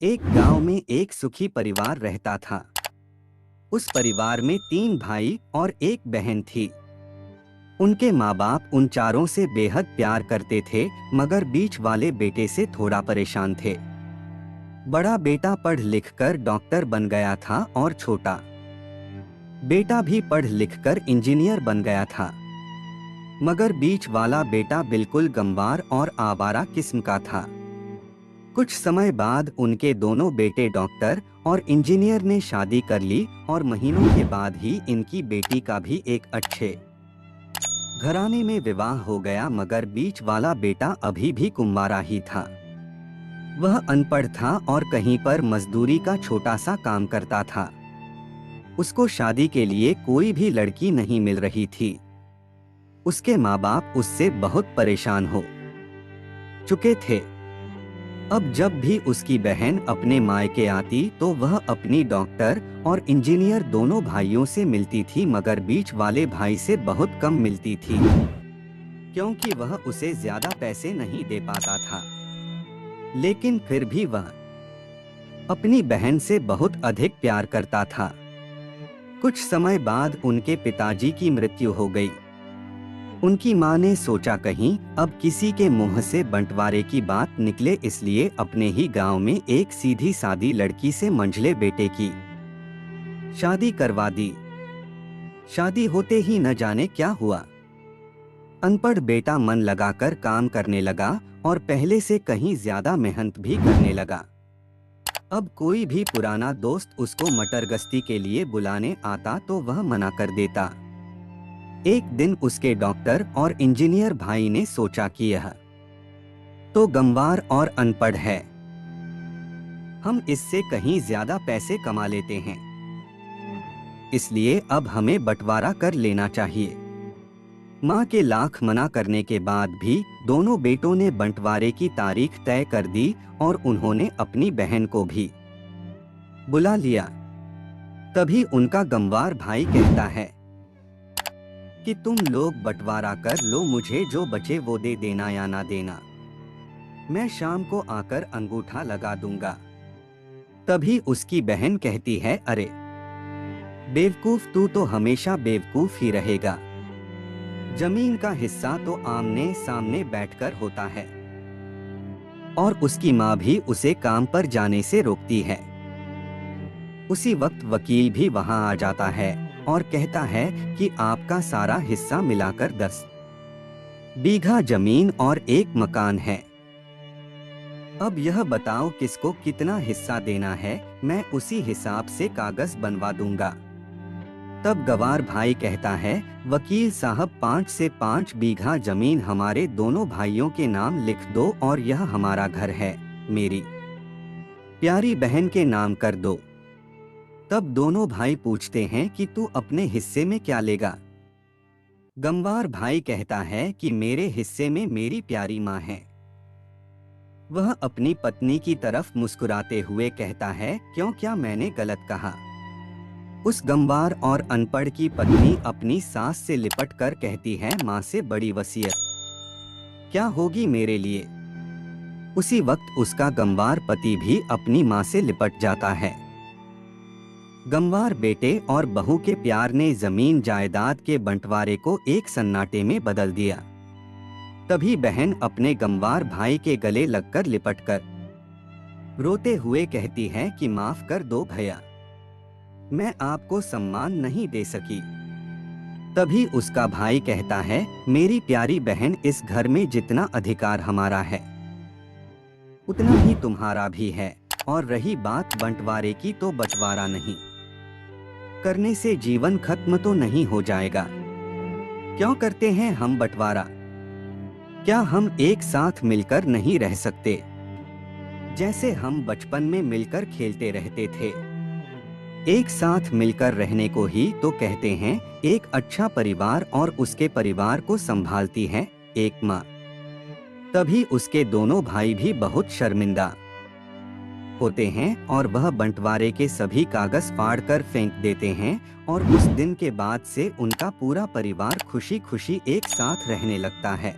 एक गांव में एक सुखी परिवार रहता था। उस परिवार में 3 भाई और एक बहन थी। उनके माँ बाप उन चारों से बेहद प्यार करते थे, मगर बीच वाले बेटे से थोड़ा परेशान थे। बड़ा बेटा पढ़ लिख कर डॉक्टर बन गया था और छोटा बेटा भी पढ़ लिख कर इंजीनियर बन गया था। मगर बीच वाला बेटा बिल्कुल गंवार और आवारा किस्म का था। कुछ समय बाद उनके दोनों बेटे डॉक्टर और इंजीनियर ने शादी कर ली और महीनों के बाद ही इनकी बेटी का भी एक अच्छे घराने में विवाह हो गया। मगर बीच वाला बेटा अभी भी कुंवारा ही था। वह अनपढ़ था और कहीं पर मजदूरी का छोटा सा काम करता था। उसको शादी के लिए कोई भी लड़की नहीं मिल रही थी। उसके माँ बाप उससे बहुत परेशान हो चुके थे। अब जब भी उसकी बहन अपने मायके आती तो वह अपनी डॉक्टर और इंजीनियर दोनों भाइयों से मिलती थी, मगर बीच वाले भाई से बहुत कम मिलती थी, क्योंकि वह उसे ज्यादा पैसे नहीं दे पाता था। लेकिन फिर भी वह अपनी बहन से बहुत अधिक प्यार करता था। कुछ समय बाद उनके पिताजी की मृत्यु हो गई। उनकी माँ ने सोचा कहीं अब किसी के मुंह से बंटवारे की बात निकले, इसलिए अपने ही गांव में एक सीधी सादी लड़की से मंझले बेटे की शादी करवा दी। शादी होते ही न जाने क्या हुआ। अनपढ़ बेटा मन लगाकर काम करने लगा और पहले से कहीं ज्यादा मेहनत भी करने लगा। अब कोई भी पुराना दोस्त उसको मटरगश्ती के लिए बुलाने आता तो वह मना कर देता। एक दिन उसके डॉक्टर और इंजीनियर भाई ने सोचा कि यह तो गंवार और अनपढ़ है, हम इससे कहीं ज्यादा पैसे कमा लेते हैं, इसलिए अब हमें बंटवारा कर लेना चाहिए। माँ के लाख मना करने के बाद भी दोनों बेटों ने बंटवारे की तारीख तय कर दी और उन्होंने अपनी बहन को भी बुला लिया। तभी उनका गंवार भाई कहता है कि तुम लोग बंटवारा कर लो, मुझे जो बचे वो दे देना या ना देना, मैं शाम को आकर अंगूठा लगा दूंगा। तभी उसकी बहन कहती है, अरे बेवकूफ, तू तो हमेशा बेवकूफ ही रहेगा। जमीन का हिस्सा तो आमने सामने बैठकर होता है। और उसकी माँ भी उसे काम पर जाने से रोकती है। उसी वक्त वकील भी वहां आ जाता है और कहता है कि आपका सारा हिस्सा मिलाकर 10 बीघा जमीन और एक मकान है। अब यह बताओ किसको कितना हिस्सा देना है, मैं उसी हिसाब से कागज बनवा दूंगा। तब गंवार भाई कहता है, वकील साहब 5 से 5 बीघा जमीन हमारे दोनों भाइयों के नाम लिख दो और यह हमारा घर है, मेरी प्यारी बहन के नाम कर दो। तब दोनों भाई पूछते हैं कि तू अपने हिस्से में क्या लेगा। गंवार भाई कहता है कि मेरे हिस्से में मेरी प्यारी माँ है। वह अपनी पत्नी की तरफ मुस्कुराते हुए कहता है, क्यों, क्या मैंने गलत कहा। उस गंवार और अनपढ़ की पत्नी अपनी सास से लिपट कर कहती है, माँ से बड़ी वसीयत क्या होगी मेरे लिए। उसी वक्त उसका गंवार पति भी अपनी माँ से लिपट जाता है। गंवार बेटे और बहू के प्यार ने जमीन जायदाद के बंटवारे को एक सन्नाटे में बदल दिया। तभी बहन अपने गंवार भाई के गले लगकर लिपटकर रोते हुए कहती है कि माफ कर दो भैया, मैं आपको सम्मान नहीं दे सकी। तभी उसका भाई कहता है, मेरी प्यारी बहन, इस घर में जितना अधिकार हमारा है उतना ही तुम्हारा भी है, और रही बात बंटवारे की तो बंटवारा नहीं करने से जीवन खत्म तो नहीं हो जाएगा। क्यों करते हैं हम बंटवारा? क्या हम एक साथ मिलकर नहीं रह सकते, जैसे हम बचपन में मिलकर खेलते रहते थे? एक साथ मिलकर रहने को ही तो कहते हैं। एक अच्छा परिवार और उसके परिवार को संभालती है एक माँ। तभी उसके दोनों भाई भी बहुत शर्मिंदा होते हैं और वह बंटवारे के सभी कागज फाड़कर फेंक देते हैं, और उस दिन के बाद से उनका पूरा परिवार खुशी खुशी एक साथ रहने लगता है।